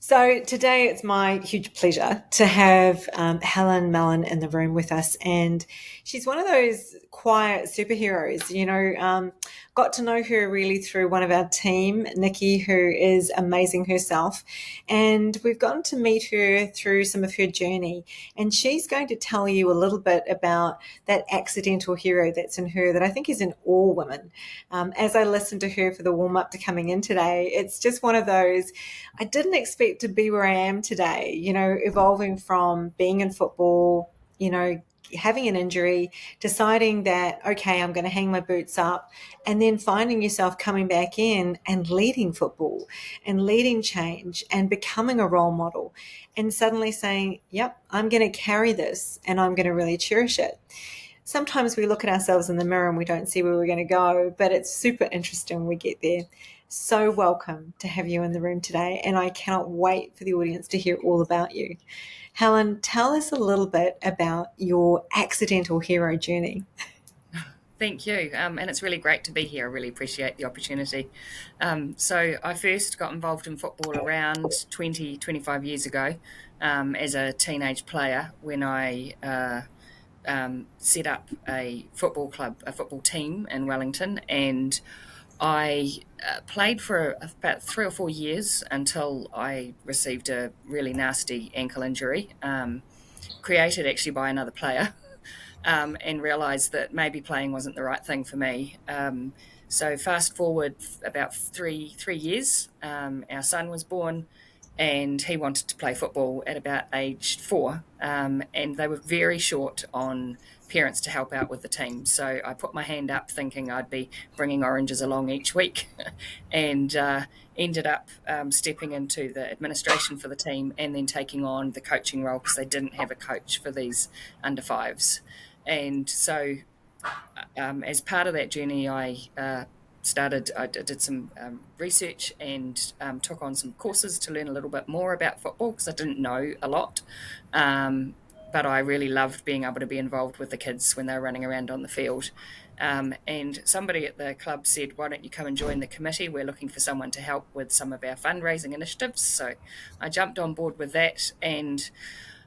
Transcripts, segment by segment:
So today it's my huge pleasure to have Hellen Mallon in the room with us, and she's one of those quiet superheroes. Got to know her really through one of our team, Nikki, who is amazing herself, and we've gotten to meet her through some of her journey, and she's going to tell you a little bit about that accidental hero that's in her that I think is in all women. As I listened to her for the warm up to coming in today, it's just one of those. I didn't expect to be where I am today, evolving from being in football, having an injury, deciding that, okay, I'm going to hang my boots up, and then finding yourself coming back in and leading football and leading change and becoming a role model and suddenly saying, yep, I'm going to carry this and I'm going to really cherish it. Sometimes we look at ourselves in the mirror and we don't see where we're going to go, but it's super interesting when we get there. So welcome to have you in the room today, and I cannot wait for the audience to hear all about you. Hellen, tell us a little bit about your accidental hero journey. Thank you. And it's really great to be here. I really appreciate the opportunity. So I first got involved in football around 20, 25 years ago as a teenage player when I set up a football club, a football team in Wellington. And I played for about 3 or 4 years until I received a really nasty ankle injury, created actually by another player. And realised that maybe playing wasn't the right thing for me. So fast forward about three years, our son was born, and he wanted to play football at about age 4, and they were very short on parents to help out with the team. So I put my hand up, thinking I'd be bringing oranges along each week, and ended up stepping into the administration for the team, and then taking on the coaching role because they didn't have a coach for these under fives. And so, as part of that journey, I did some research and took on some courses to learn a little bit more about football because I didn't know a lot. Um, but I really loved being able to be involved with the kids when they were running around on the field. And somebody at the club said, "Why don't you come and join the committee? We're looking for someone to help with some of our fundraising initiatives." So I jumped on board with that, and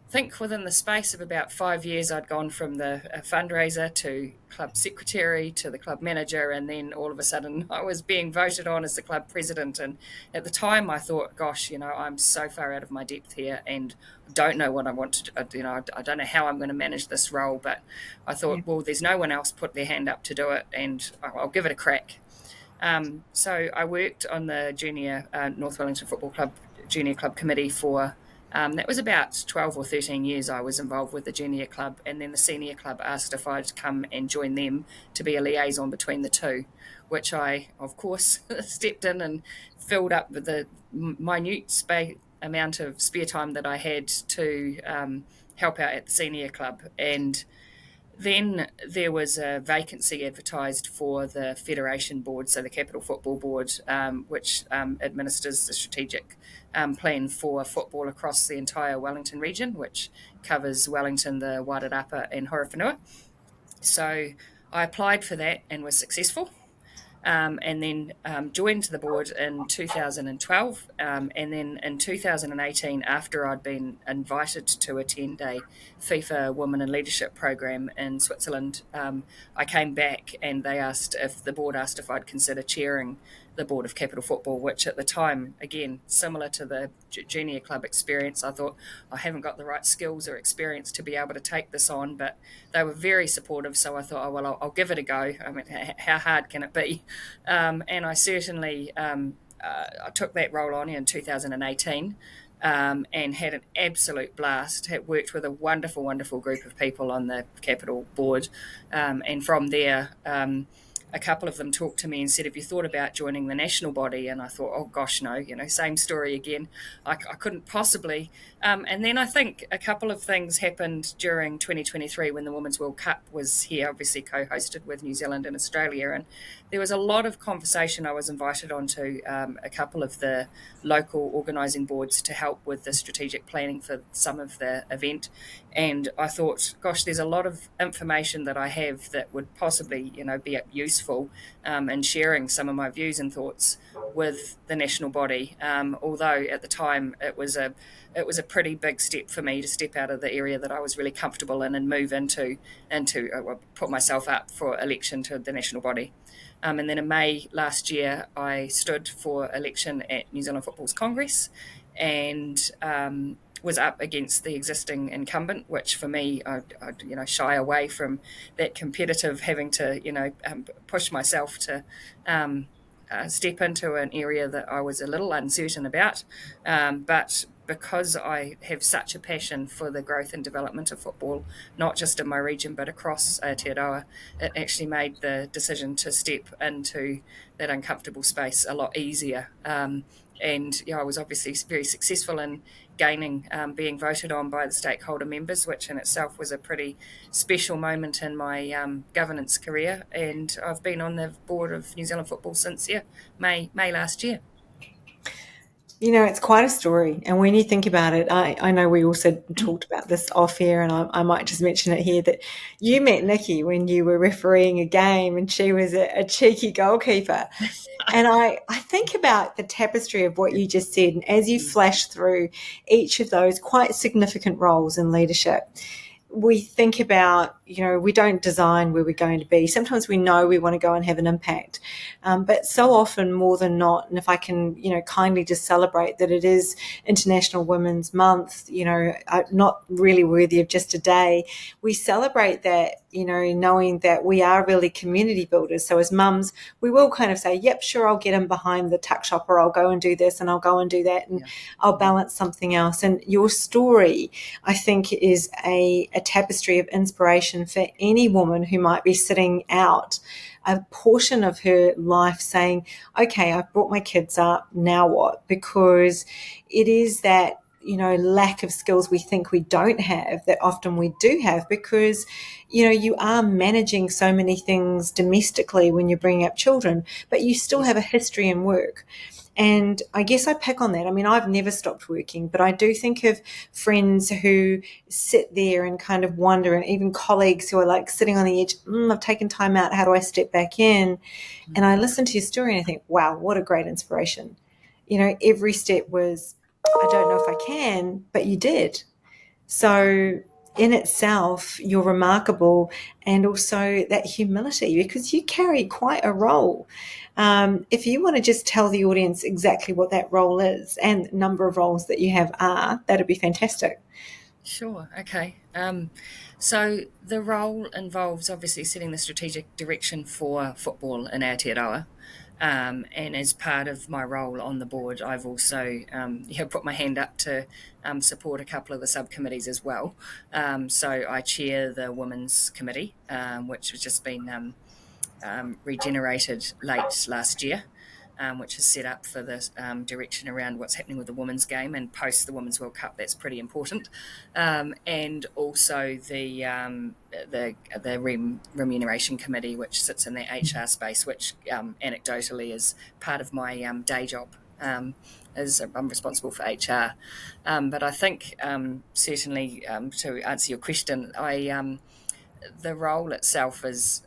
think within the space of about 5 years, I'd gone from the fundraiser to club secretary to the club manager, and then all of a sudden I was being voted on as the club president. And at the time, I thought, "Gosh, I'm so far out of my depth here, and don't know what I want to do. I don't know how I'm going to manage this role." But I Yeah. thought, well, there's no one else put their hand up to do it, and I'll give it a crack. So I worked on the junior North Wellington Football Club junior club committee for that was about 12 or 13 years I was involved with the junior club, and then the senior club asked if I'd come and join them to be a liaison between the two, which I, of course, stepped in and filled up with the minute amount of spare time that I had to help out at the senior club. And then there was a vacancy advertised for the Federation Board, so the Capital Football Board, which administers the strategic plan for football across the entire Wellington region, which covers Wellington, the Wairarapa, and Horowhenua. So I applied for that and was successful. And then joined the board in 2012. And then in 2018, after I'd been invited to attend a FIFA Women in Leadership program in Switzerland, I came back, and the board asked if I'd consider chairing the board of Capital Football, which at the time, again, similar to the junior club experience, I thought I haven't got the right skills or experience to be able to take this on, but they were very supportive. So I thought, oh, well, I'll give it a go. I mean, how hard can it be? And I certainly I took that role on in 2018. And had an absolute blast. Had worked with a wonderful, wonderful group of people on the Capital Board, and from there, a couple of them talked to me and said, "Have you thought about joining the national body?" And I thought, "Oh gosh, no, same story again. I couldn't possibly." And then I think a couple of things happened during 2023 when the Women's World Cup was here, obviously co-hosted with New Zealand and Australia, and there was a lot of conversation. I was invited onto a couple of the local organising boards to help with the strategic planning for some of the event, and I thought, gosh, there's a lot of information that I have that would possibly, be useful in sharing some of my views and thoughts with the national body. Although at the time it was a pretty big step for me to step out of the area that I was really comfortable in and move into put myself up for election to the national body. And then in May last year, I stood for election at New Zealand Football's Congress, and was up against the existing incumbent, which for me, I shy away from that competitive, having to push myself to step into an area that I was a little uncertain about. But because I have such a passion for the growth and development of football, not just in my region but across Aotearoa, it actually made the decision to step into that uncomfortable space a lot easier. And I was obviously very successful in gaining, being voted on by the stakeholder members, which in itself was a pretty special moment in my governance career. And I've been on the board of New Zealand Football since May last year. It's quite a story. And when you think about it, I know we also talked about this off air, and I might just mention it here, that you met Nikki when you were refereeing a game and she was a cheeky goalkeeper. And I think about the tapestry of what you just said, and as you flash through each of those quite significant roles in leadership, we think about, we don't design where we're going to be. Sometimes we know we want to go and have an impact. But so often, more than not, and if I can, kindly just celebrate that it is International Women's Month, not really worthy of just a day, we celebrate that, knowing that we are really community builders. So as mums, we will kind of say, yep, sure, I'll get in behind the tuck shop, or I'll go and do this and I'll go and do that, and I'll balance something else. And your story, I think, is a tapestry of inspiration for any woman who might be sitting out a portion of her life saying, okay, I've brought my kids up, now what? Because it is that, lack of skills we think we don't have that often we do have, because, you are managing so many things domestically when you're bringing up children, but you still have a history in work. And I guess I pick on that. I mean, I've never stopped working, but I do think of friends who sit there and kind of wonder, and even colleagues who are like sitting on the edge, I've taken time out, how do I step back in? And I listen to your story and I think, wow, what a great inspiration. Every step was, I don't know if I can, but you did. So in itself, you're remarkable, and also that humility, because you carry quite a role. If you want to just tell the audience exactly what that role is and number of roles that you have that'd be fantastic. Sure. Okay. So the role involves obviously setting the strategic direction for football in Aotearoa. And as part of my role on the board, I've also put my hand up to support a couple of the subcommittees as well. So I chair the Women's Committee, which has just been regenerated late last year, which is set up for the direction around what's happening with the women's game, and post the Women's World Cup, that's pretty important. And also the Remuneration Committee, which sits in the HR space, which anecdotally is part of my day job. I'm responsible for HR. But I think certainly to answer your question, the role itself is,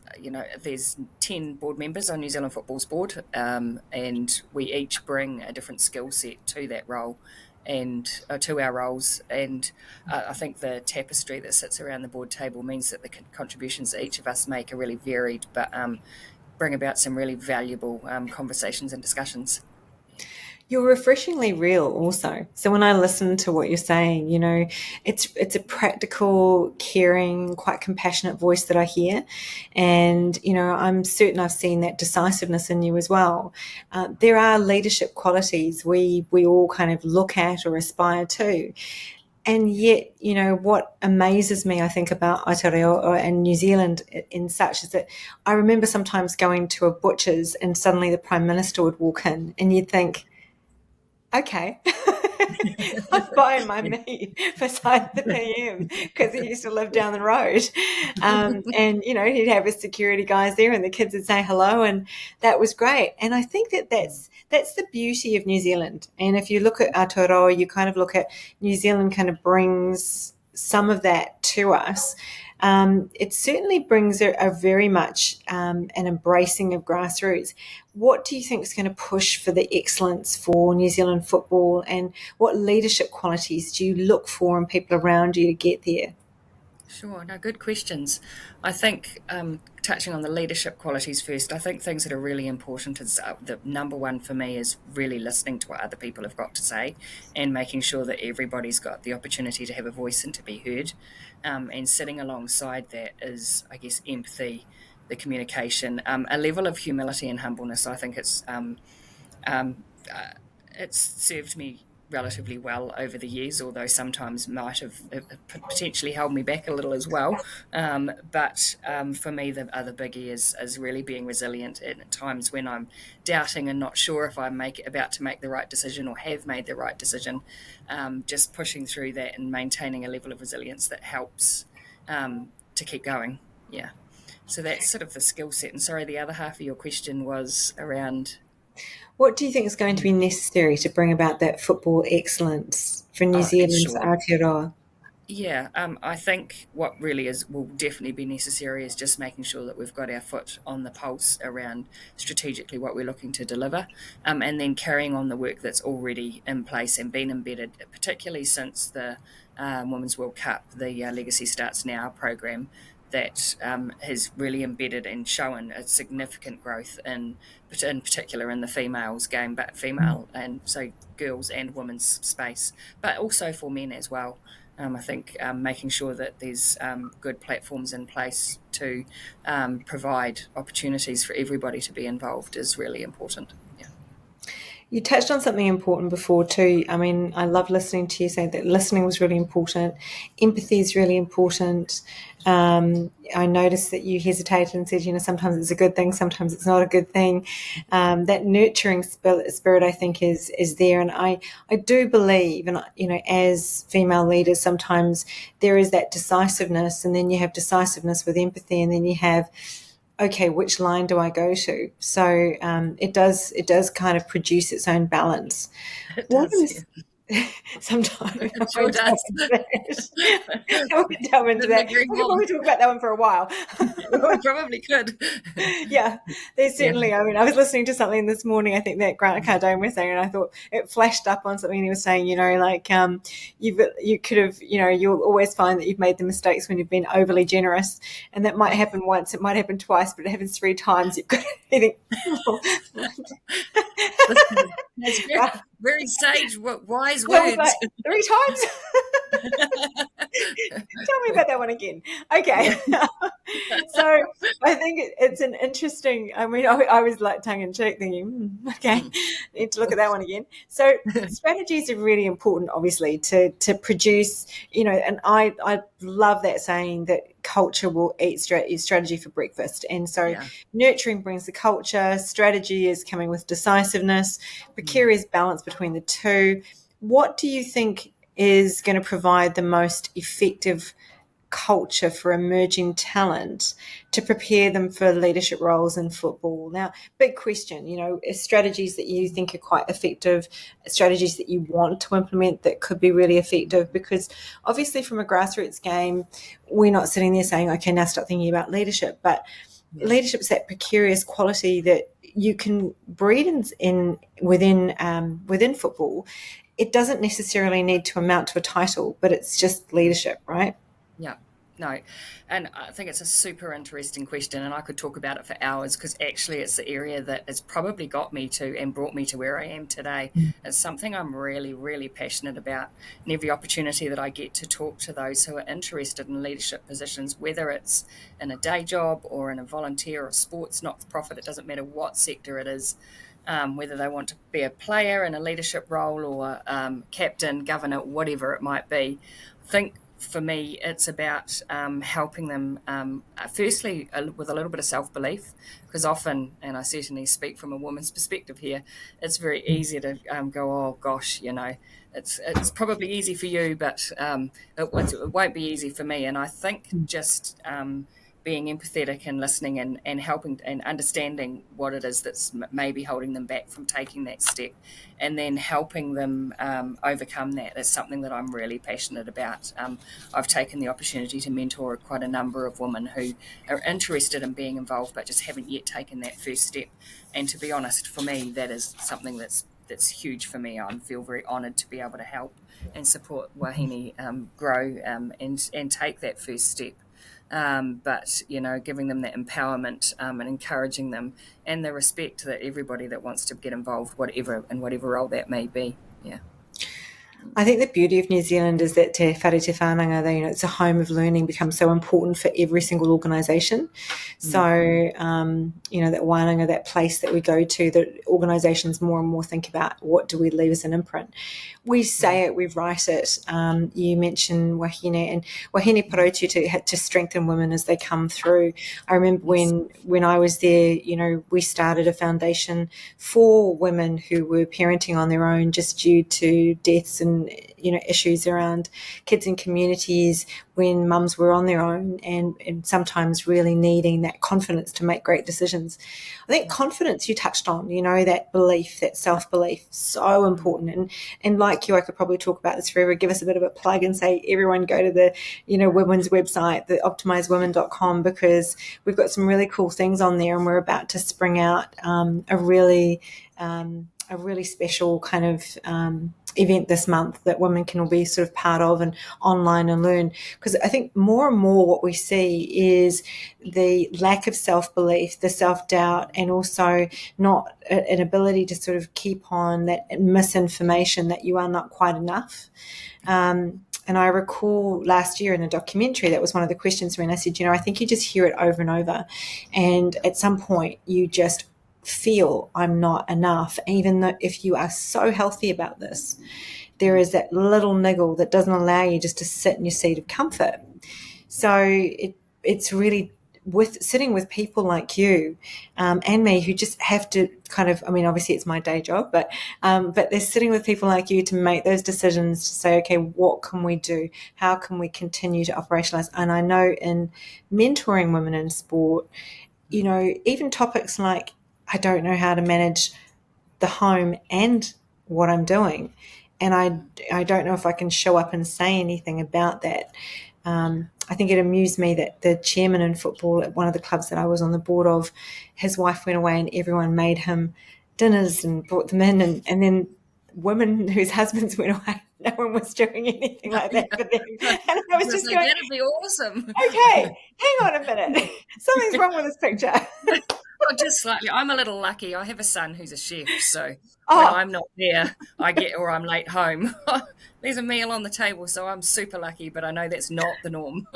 there's 10 board members on New Zealand Football's board, and we each bring a different skill set to that role and to our roles. And I think the tapestry that sits around the board table means that the contributions that each of us make are really varied, but bring about some really valuable conversations and discussions. You're refreshingly real also. So when I listen to what you're saying, it's a practical, caring, quite compassionate voice that I hear. And, I'm certain I've seen that decisiveness in you as well. There are leadership qualities we all kind of look at or aspire to. And yet, what amazes me, I think, about Aotearoa and New Zealand in such is that I remember sometimes going to a butcher's and suddenly the Prime Minister would walk in and you'd think, okay, I'm buying my meat beside the PM because he used to live down the road. And, he'd have his security guys there and the kids would say hello, and that was great. And I think that's the beauty of New Zealand. And if you look at Aotearoa, you kind of look at New Zealand kind of brings some of that to us. It certainly brings a very much an embracing of grassroots. what do you think is going to push for the excellence for New Zealand football, and what leadership qualities do you look for in people around you to get there? Sure, no, good questions. I think touching on the leadership qualities first, I think things that are really important is the number one for me is really listening to what other people have got to say and making sure that everybody's got the opportunity to have a voice and to be heard. And sitting alongside that is, I guess, empathy, the communication, a level of humility and humbleness. I think um, it's served me relatively well over the years, although sometimes might have potentially held me back a little as well. But for me, the other biggie is really being resilient at times when I'm doubting and not sure if I'm about to make the right decision or have made the right decision. Just pushing through that and maintaining a level of resilience that helps to keep going. Yeah. So that's sort of the skill set. And sorry, the other half of your question was around. What do you think is going to be necessary to bring about that football excellence for New Oh, Zealand's sure. Aotearoa? Yeah, I think what really will definitely be necessary is just making sure that we've got our foot on the pulse around strategically what we're looking to deliver, and then carrying on the work that's already in place and been embedded, particularly since the Women's World Cup, the Legacy Starts Now program that has really embedded and shown a significant growth in particular in the females game, but female and so girls and women's space, but also for men as well. I think making sure that there's good platforms in place to provide opportunities for everybody to be involved is really important. Yeah. You touched on something important before too. I mean, I love listening to you say that listening was really important. Empathy is really important. I noticed that you hesitated and said, sometimes it's a good thing, sometimes it's not a good thing. That nurturing spirit, I think, is there. And I do believe, and as female leaders, sometimes there is that decisiveness, and then you have decisiveness with empathy, and then you have, okay, which line do I go to? So it does kind of produce its own balance. It What does. is Yeah. sometimes I It sure won't delve does. into that. I won't delve into Couldn't that. agree We could more. probably talk about that one for a while. We probably could. Yeah, there's Yeah. certainly. I mean, I was listening to something this morning. I think that Grant Cardone was saying, and I thought it flashed up on something he was saying. Like you could have, you'll always find that you've made the mistakes when you've been overly generous, and that might happen once, it might happen twice, but it happens three times. You've got to think, That's very, right? very sage, wise I was like, words. three times. Tell me about that one again. Okay. Yeah. So I think it's an interesting, I mean, I was like tongue in cheek thinking, okay, need to look at that one again. So strategies are really important, obviously, to produce, and I love that saying that culture will eat strategy for breakfast. And so Yeah. nurturing brings the culture, strategy is coming with decisiveness, precarious balance between the two. What do you think is going to provide the most effective culture for emerging talent to prepare them for leadership roles in football? Now, big question, strategies that you think are quite effective, strategies that you want to implement that could be really effective, because obviously from a grassroots game, we're not sitting there saying, okay, now start thinking about leadership, but Yeah. leadership's that precarious quality that you can breed within football. It doesn't necessarily need to amount to a title, but it's just leadership, right? Yeah, no. And I think it's a super interesting question, and I could talk about it for hours because actually it's the area that has probably got me to and brought me to where I am today. It's something I'm really, really passionate about. And every opportunity that I get to talk to those who are interested in leadership positions, whether it's in a day job or in a volunteer or sports not for profit, it doesn't matter what sector it is. Whether they want to be a player in a leadership role or captain, governor, whatever it might be, I think for me, it's about helping them, firstly, with a little bit of self belief, because often, and I certainly speak from a woman's perspective here, it's very easy to go, oh gosh, it's probably easy for you, but it won't be easy for me. And I think just being empathetic and listening and helping and understanding what it is that's maybe holding them back from taking that step, and then helping them overcome that is something that I'm really passionate about. I've taken the opportunity to mentor quite a number of women who are interested in being involved but just haven't yet taken that first step. And to be honest, for me, that is something that's huge for me. I feel very honoured to be able to help and support Wahine grow and take that first step. But giving them that empowerment and encouraging them, and the respect that everybody that wants to get involved, whatever role that may be. Yeah. I think the beauty of New Zealand is that Te Whare Te Whananga, it's a home of learning, becomes so important for every single organisation. So, that wānanga, that place that we go to, that organisations more and more think about what do we leave as an imprint. We say it, we write it. You mentioned Wahine, and Wahine Parautu to strengthen women as they come through. I remember when I was there, we started a foundation for women who were parenting on their own just due to deaths and issues around kids in communities when mums were on their own and sometimes really needing that confidence to make great decisions. I think confidence you touched on, that belief, that self-belief, so important. And like you, I could probably talk about this forever, give us a bit of a plug and say everyone go to the, women's website, the optimizewomen.com, because we've got some really cool things on there, and we're about to spring out a really special kind of event this month that women can all be sort of part of and online and learn. Because I think more and more what we see is the lack of self-belief, the self-doubt, and also not an ability to sort of keep on that misinformation that you are not quite enough. And I recall last year in a documentary, that was one of the questions when I said, I think you just hear it over and over. And at some point you just feel I'm not enough, even though if you are so healthy about this, there is that little niggle that doesn't allow you just to sit in your seat of comfort. So it's really with sitting with people like you and me who just have to kind of, obviously it's my day job, but they're sitting with people like you to make those decisions, to say, okay, what can we do? How can we continue to operationalize? And I know in mentoring women in sport, even topics like, I don't know how to manage the home and what I'm doing, and I don't know if I can show up and say anything about that. I think it amused me that the chairman in football at one of the clubs that I was on the board of, his wife went away and everyone made him dinners and brought them in, and then women whose husbands went away, no one was doing anything like that for them. And I was just going, that'd be awesome. Okay, hang on a minute. Something's wrong with this picture. Well, just slightly. I'm a little lucky. I have a son who's a chef, so when I'm not there, or I'm late home, there's a meal on the table, so I'm super lucky, but I know that's not the norm.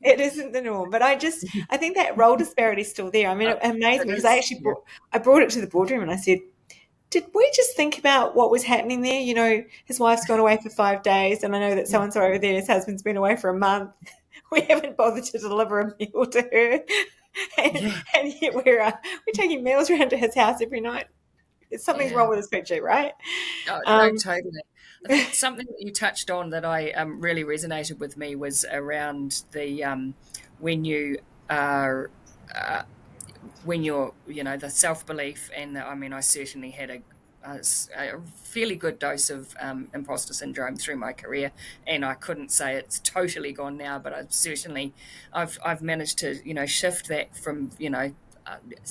It isn't the norm, but I think that role disparity is still there. It amazed me because I actually brought it to the boardroom and I said, did we just think about what was happening there? His wife's gone away for 5 days, and I know that so-and-so over there, his husband's been away for a month. We haven't bothered to deliver a meal to her. And yet we're taking meals around to his house every night. Something's wrong with this picture, right? Oh, no, totally. I think something that you touched on that I really resonated with me was around the when you are when you're the self-belief, and I certainly had a fairly good dose of imposter syndrome through my career, and I couldn't say it's totally gone now, but I've managed to shift that from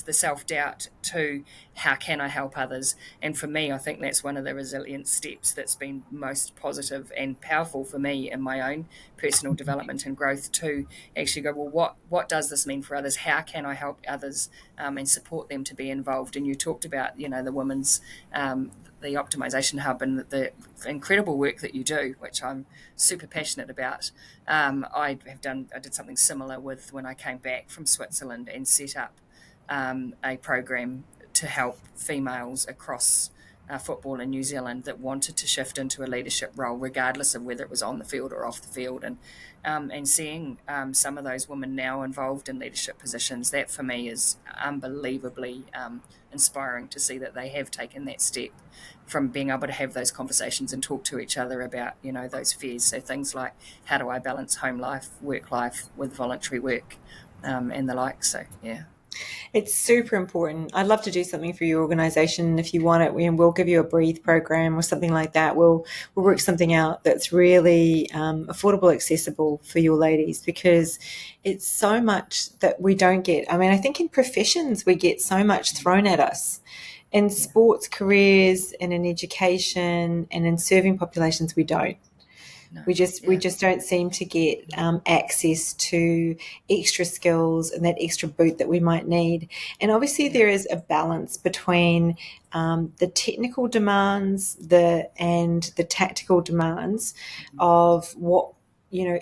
the self-doubt to how can I help others. And for me, I think that's one of the resilience steps that's been most positive and powerful for me in my own personal development and growth, to actually go, well, what does this mean for others? How can I help others and support them to be involved? And you talked about the women's the Optimisation Hub and the incredible work that you do, which I'm super passionate about. I did something similar with when I came back from Switzerland and set up a program to help females across football in New Zealand that wanted to shift into a leadership role, regardless of whether it was on the field or off the field. And seeing some of those women now involved in leadership positions, that for me is unbelievably inspiring to see that they have taken that step from being able to have those conversations and talk to each other about those fears. So things like, how do I balance home life, work life with voluntary work? and the like. So yeah. It's super important. I'd love to do something for your organisation if you want it. We'll give you a breathe program or something like that. We'll work something out that's really affordable, accessible for your ladies, because it's so much that we don't get. I mean, I think in professions we get so much thrown at us. In Yeah. sports careers and in education and in serving populations, we don't. No. We Yeah. just don't seem to get access to extra skills and that extra boot that we might need. And obviously, Yeah. there is a balance between the technical demands, and the tactical demands of what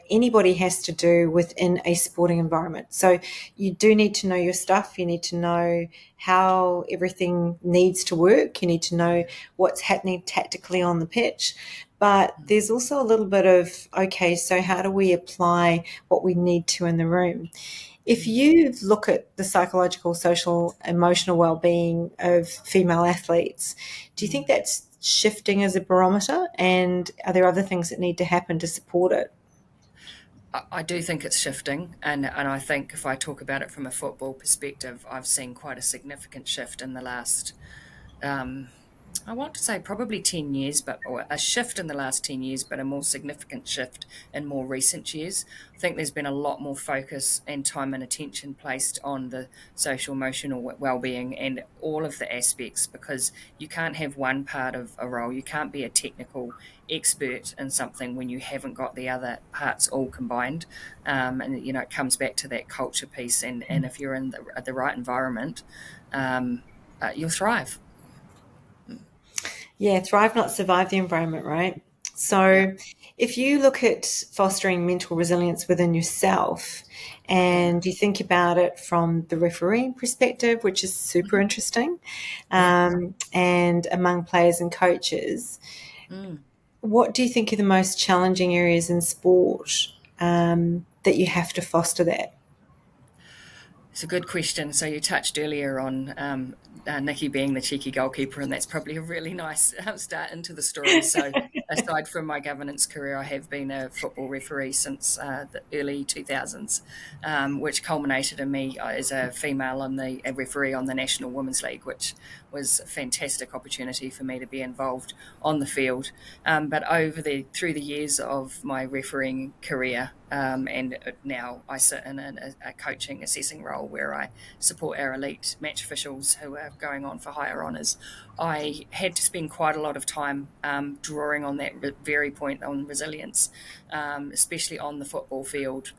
anybody has to do within a sporting environment. So you do need to know your stuff. You need to know how everything needs to work. You need to know what's happening tactically on the pitch. But there's also a little bit of, okay, so how do we apply what we need to in the room? If you look at the psychological, social, emotional well-being of female athletes, do you think that's shifting as a barometer? And are there other things that need to happen to support it? I do think it's shifting, and I think if I talk about it from a football perspective, I've seen quite a significant shift in the last um, I want to say probably 10 years, but or a shift in the last 10 years, but a more significant shift in more recent years. I think there's been a lot more focus and time and attention placed on the social emotional well-being and all of the aspects, because you can't have one part of a role. You can't be a technical expert in something when you haven't got the other parts all combined. And it comes back to that culture piece, and if you're in the right environment, you'll thrive. Yeah, thrive, not survive the environment, right? Yeah. So if you look at fostering mental resilience within yourself Yeah. and you think about it from the refereeing perspective, which is super Mhm. interesting, Yeah. and among players and coaches, Mm. what do you think are the most challenging areas in sport that you have to foster that? It's a good question. So you touched earlier on Nikki being the cheeky goalkeeper, and that's probably a really nice start into the story. So aside from my governance career, I have been a football referee since the early 2000s, which culminated in me as a female on a referee on the National Women's League, which was a fantastic opportunity for me to be involved on the field. But through the years of my refereeing career, and now I sit in a coaching assessing role where I support our elite match officials who are going on for higher honours. I had to spend quite a lot of time drawing on that very point on resilience, especially on the football field.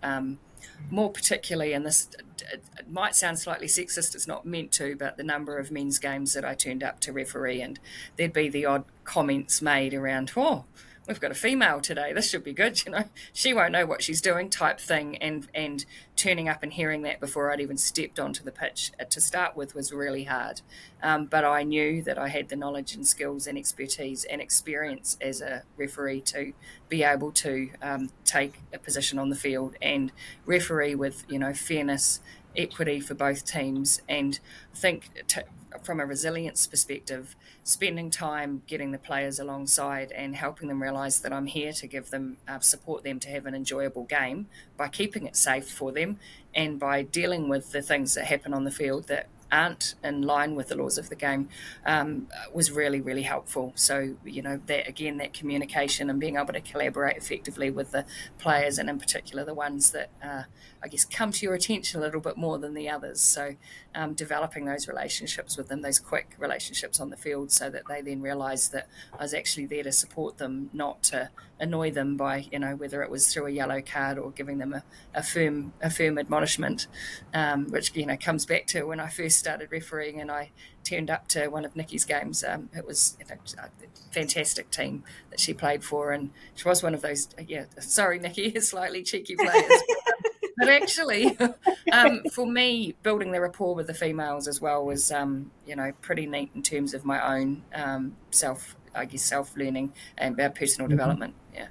More particularly, and this it might sound slightly sexist, it's not meant to, but the number of men's games that I turned up to referee, and there'd be the odd comments made around, oh, we've got a female today, this should be good, she won't know what she's doing type thing, and turning up and hearing that before I'd even stepped onto the pitch to start with was really hard. But I knew that I had the knowledge and skills and expertise and experience as a referee to be able to take a position on the field and referee with fairness, equity for both teams, and I think from a resilience perspective, spending time getting the players alongside and helping them realise that I'm here to give them support them to have an enjoyable game by keeping it safe for them and by dealing with the things that happen on the field that aren't in line with the laws of the game, was really, really helpful. So, that again, that communication and being able to collaborate effectively with the players, and in particular the ones that I guess come to your attention a little bit more than the others. So, developing those relationships with them, those quick relationships on the field, so that they then realise that I was actually there to support them, not to annoy them by, whether it was through a yellow card or giving them a firm admonishment, which comes back to when I first started refereeing and I turned up to one of Nikki's games. It was a fantastic team that she played for, and she was one of those. Yeah, sorry, Nikki, slightly cheeky players. But actually, for me, building the rapport with the females as well was, pretty neat in terms of my own self learning and personal development. Yeah.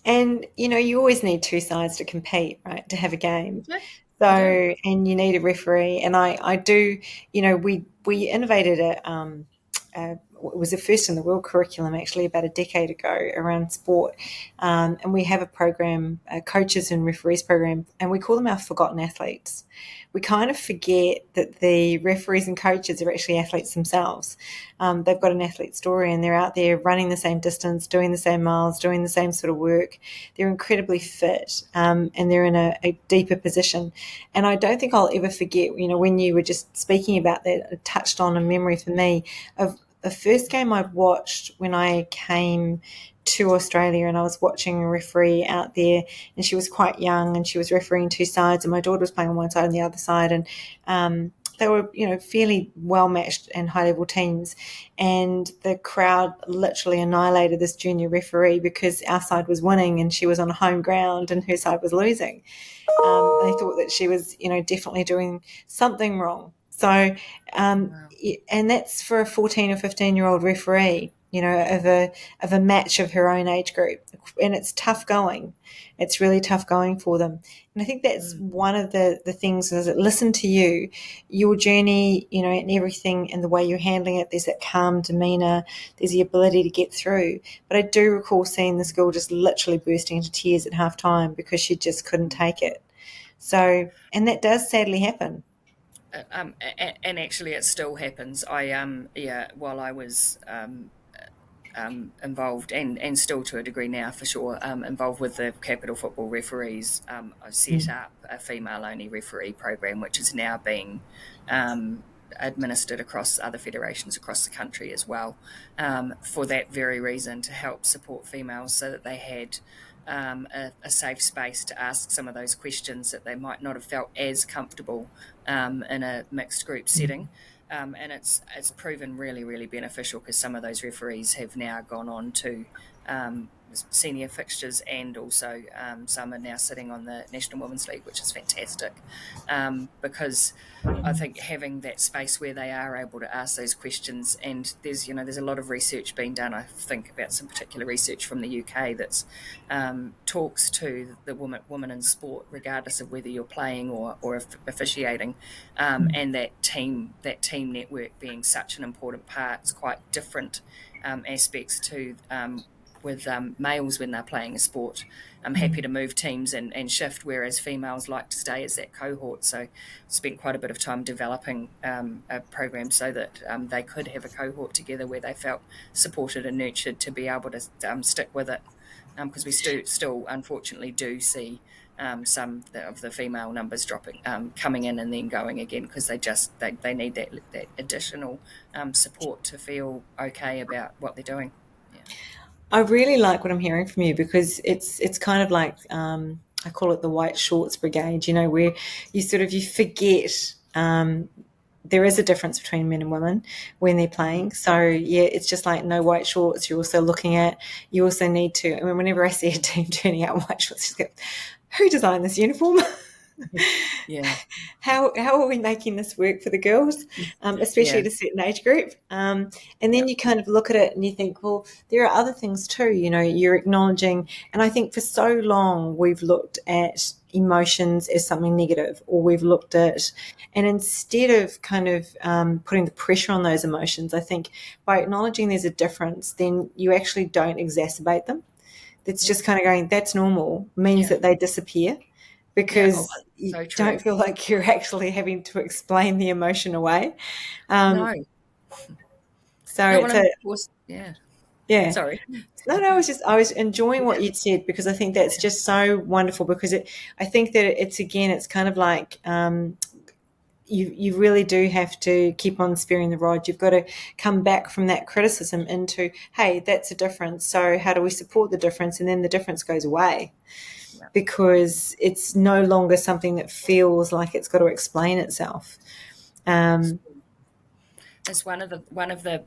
And you always need two sides to compete, right? To have a game. Yeah, So, you do. and you need a referee. And I do, we innovated it was the first in the world curriculum actually about a decade ago around sport. And we have a program, a coaches and referees program, and we call them our forgotten athletes. We kind of forget that the referees and coaches are actually athletes themselves. They've got an athlete story and they're out there running the same distance, doing the same miles, doing the same sort of work. They're incredibly fit, and they're in a deeper position. And I don't think I'll ever forget, when you were just speaking about that, it touched on a memory for me of the first game I'd watched when I came to Australia, and I was watching a referee out there, and she was quite young and she was refereeing two sides, and my daughter was playing on one side and the other side, and they were, fairly well matched and high level teams, and the crowd literally annihilated this junior referee because our side was winning and she was on home ground and her side was losing. They thought that she was, definitely doing something wrong. So, Wow. and that's for a 14 or 15-year-old referee, of a match of her own age group, and it's tough going. It's really tough going for them, and I think that's one of the things is that listen to you, your journey, and everything, and the way you're handling it. There's that calm demeanour. There's the ability to get through. But I do recall seeing this girl just literally bursting into tears at half time because she just couldn't take it. So, and that does sadly happen. And actually, it still happens. While I was involved, and still to a degree now for sure, involved with the Capital Football Referees, I set up a female-only referee program, which is now being administered across other federations across the country as well, for that very reason, to help support females so that they had a safe space to ask some of those questions that they might not have felt as comfortable in a mixed group setting. And it's proven really, really beneficial because some of those referees have now gone on to senior fixtures, and also some are now sitting on the National Women's League, which is fantastic, because I think having that space where they are able to ask those questions, and there's a lot of research being done. I think about some particular research from the UK that's talks to the woman in sport, regardless of whether you're playing or officiating, and that team network being such an important part. It's quite different aspects to with males when they're playing a sport. I'm happy to move teams and shift, whereas females like to stay as that cohort. So spent quite a bit of time developing a program so that they could have a cohort together where they felt supported and nurtured to be able to stick with it. Because we still unfortunately do see some of the female numbers dropping, coming in and then going again, because they need that additional support to feel okay about what they're doing. Yeah. I really like what I'm hearing from you because it's kind of like I call it the white shorts brigade. Where you forget there is a difference between men and women when they're playing. So yeah, it's just like no white shorts. You're also looking at. You also need to. I mean, whenever I see a team turning out white shorts, just go, who designed this uniform? Yeah. How are we making this work for the girls, especially Yeah. at a certain age group? And then you kind of look at it and you think, well, there are other things too. You're acknowledging, and I think for so long we've looked at emotions as something negative, or we've looked at, and instead of kind of putting the pressure on those emotions, I think by acknowledging there's a difference, then you actually don't exacerbate them. It's just kind of going, that's normal, means Yeah. that they disappear Yeah. Oh, because you so true. don't feel like you're actually having to explain the emotion away. Um, No. so No. Well, it's and a, of course, yeah. yeah. Sorry. No, I was enjoying what Yeah. you'd said because I think that's just so wonderful because I think that it's kind of like, you really do have to keep on sparing the rod. You've got to come back from that criticism into, hey, that's a difference. So how do we support the difference? And then the difference goes away Yeah. because it's no longer something that feels like it's got to explain itself. Um, It's one of the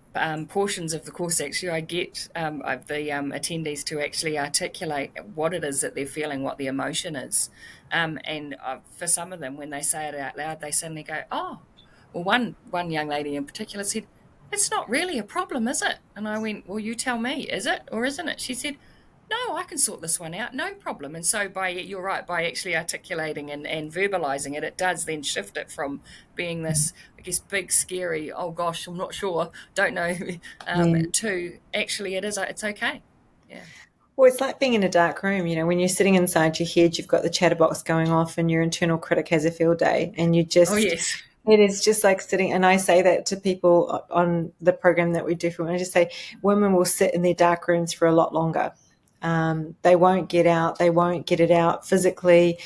portions of the course. Actually, I get the attendees to actually articulate what it is that they're feeling, what the emotion is, and for some of them, when they say it out loud, they suddenly go, "Oh." Well, one young lady in particular said, "It's not really a problem, is it?" And I went, "Well, you tell me, is it or isn't it?" She said, no, I can sort this one out, no problem. And so you're right, by actually articulating and verbalizing it, it does then shift it from being this, I guess, big, scary, oh gosh, I'm not sure, don't know, Yeah. to actually it's okay. Yeah. Well, it's like being in a dark room, when you're sitting inside your head, you've got the chatterbox going off and your internal critic has a field day and Oh, yes. it is just like sitting, and I say that to people on the program that we do for women. I just say women will sit in their dark rooms for a lot longer. They won't get out. They won't get it out physically.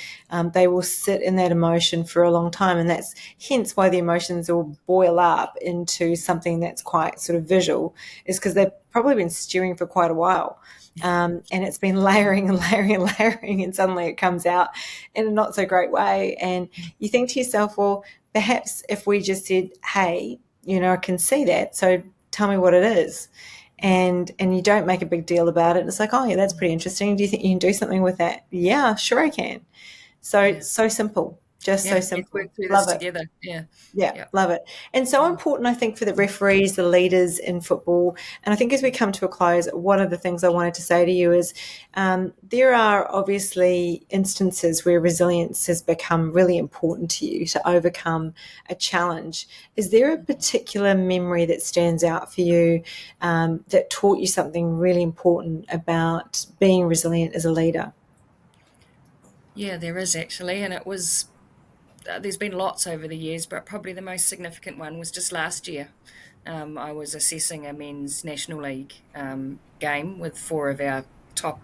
They will sit in that emotion for a long time. And that's hence why the emotions will boil up into something that's quite sort of visual, is because they've probably been stewing for quite a while. And it's been layering and layering and layering, and suddenly it comes out in a not so great way. And you think to yourself, well, perhaps if we just said, hey, I can see that, so tell me what it is. And you don't make a big deal about it. It's like, oh yeah, that's pretty interesting. Do you think you can do something with that? Yeah, sure I can. So Yeah. so simple, just so Yeah. Let's simple. work through this Love it. together. Yeah. Yeah, Yeah. love it. And so Mm. important, I think, for the referees, the leaders in football. And I think as we come to a close, one of the things I wanted to say to you is there are obviously instances where resilience has become really important to you to overcome a challenge. Is there a particular memory that stands out for you that taught you something really important about being resilient as a leader? Yeah, there is actually. And it was, there's been lots over the years, but probably the most significant one was just last year. I was assessing a men's National League game with four of our top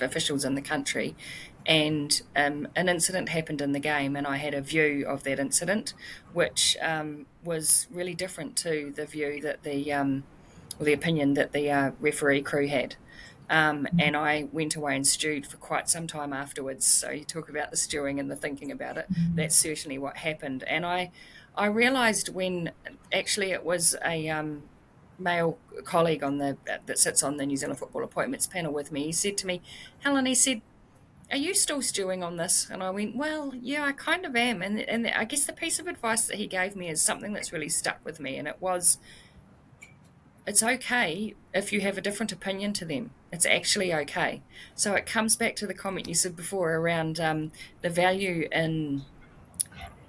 officials in the country, and an incident happened in the game, and I had a view of that incident, which was really different to the view that or the opinion that the referee crew had. And I went away and stewed for quite some time afterwards. So you talk about the stewing and the thinking about it. That's certainly what happened. And I realised when actually it was a male colleague that sits on the New Zealand Football Appointments panel with me. He said to me, Helen, he said, "Are you still stewing on this?" And I went, "Well, yeah, I kind of am." And I guess the piece of advice that he gave me is something that's really stuck with me, and it was, it's okay if you have a different opinion to them. It's actually okay. So it comes back to the comment you said before around the value in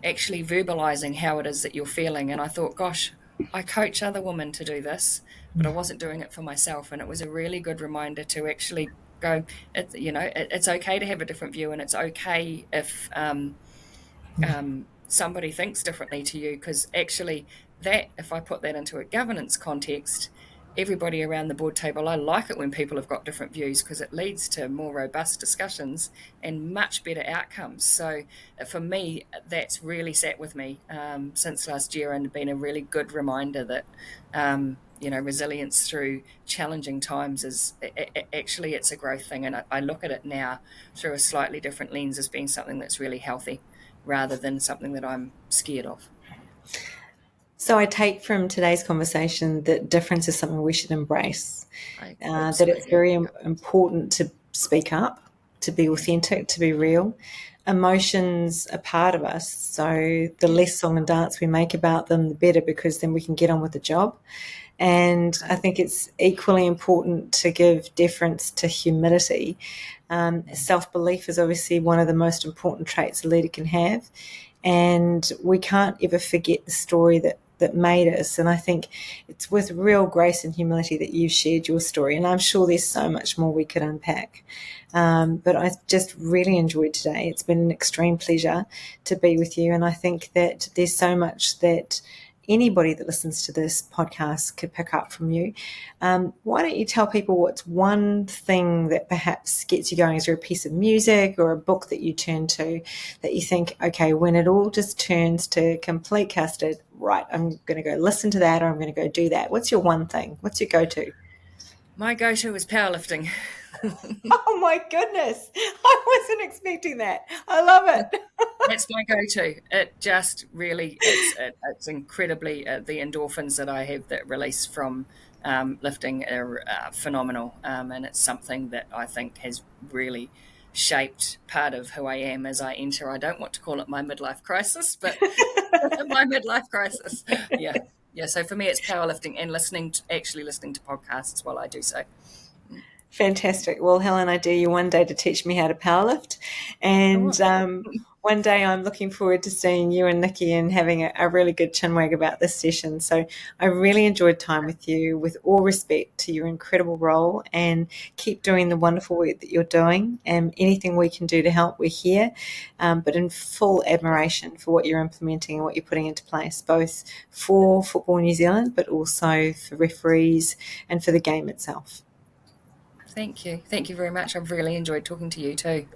actually verbalizing how it is that you're feeling. And I thought, gosh, I coach other women to do this, but I wasn't doing it for myself. And it was a really good reminder to actually go, it's okay to have a different view, and it's okay if somebody thinks differently to you, because actually that, if I put that into a governance context, everybody around the board table, I like it when people have got different views, because it leads to more robust discussions and much better outcomes. So for me, that's really sat with me since last year, and been a really good reminder that resilience through challenging times is actually, it's a growth thing. And I look at it now through a slightly different lens as being something that's really healthy, rather than something that I'm scared of. So I take from today's conversation that difference is something we should embrace, I that it's absolutely, very yeah. important to speak up, to be Yeah. authentic, to be real. Emotions are part of us, so the Yeah. less song and dance we make about them, the better, because then we can get on with the job. And I think it's equally important to give deference to humility. Self belief is obviously one of the most important traits a leader can have. And we can't ever forget the story that made us. And I think it's with real grace and humility that you've shared your story. And I'm sure there's so much more we could unpack. But I just really enjoyed today. It's been an extreme pleasure to be with you. And I think that there's so much that anybody that listens to this podcast could pick up from you. Why don't you tell people what's one thing that perhaps gets you going? Is there a piece of music or a book that you turn to that you think, okay, when it all just turns to complete custard, right, I'm going to go listen to that, or I'm going to go do that? What's your one thing? What's your go-to? My go-to is powerlifting. Oh my goodness. I wasn't expecting that. I love it. That's my go-to. It just really, it's incredibly, the endorphins that I have that release from lifting are phenomenal, and it's something that I think has really shaped part of who I am as I enter. I don't want to call it my midlife crisis, but my midlife crisis. Yeah, yeah. So for me, it's powerlifting and actually listening to podcasts while I do so. Fantastic. Well, Helen, I dare you one day to teach me how to powerlift. Oh, And one day I'm looking forward to seeing you and Nikki and having a really good chinwag about this session. So I really enjoyed time with you, with all respect to your incredible role, and keep doing the wonderful work that you're doing. And anything we can do to help, we're here, but in full admiration for what you're implementing and what you're putting into place, both for Football New Zealand, but also for referees and for the game itself. thank you. Thank you very much. I've really enjoyed talking to you too.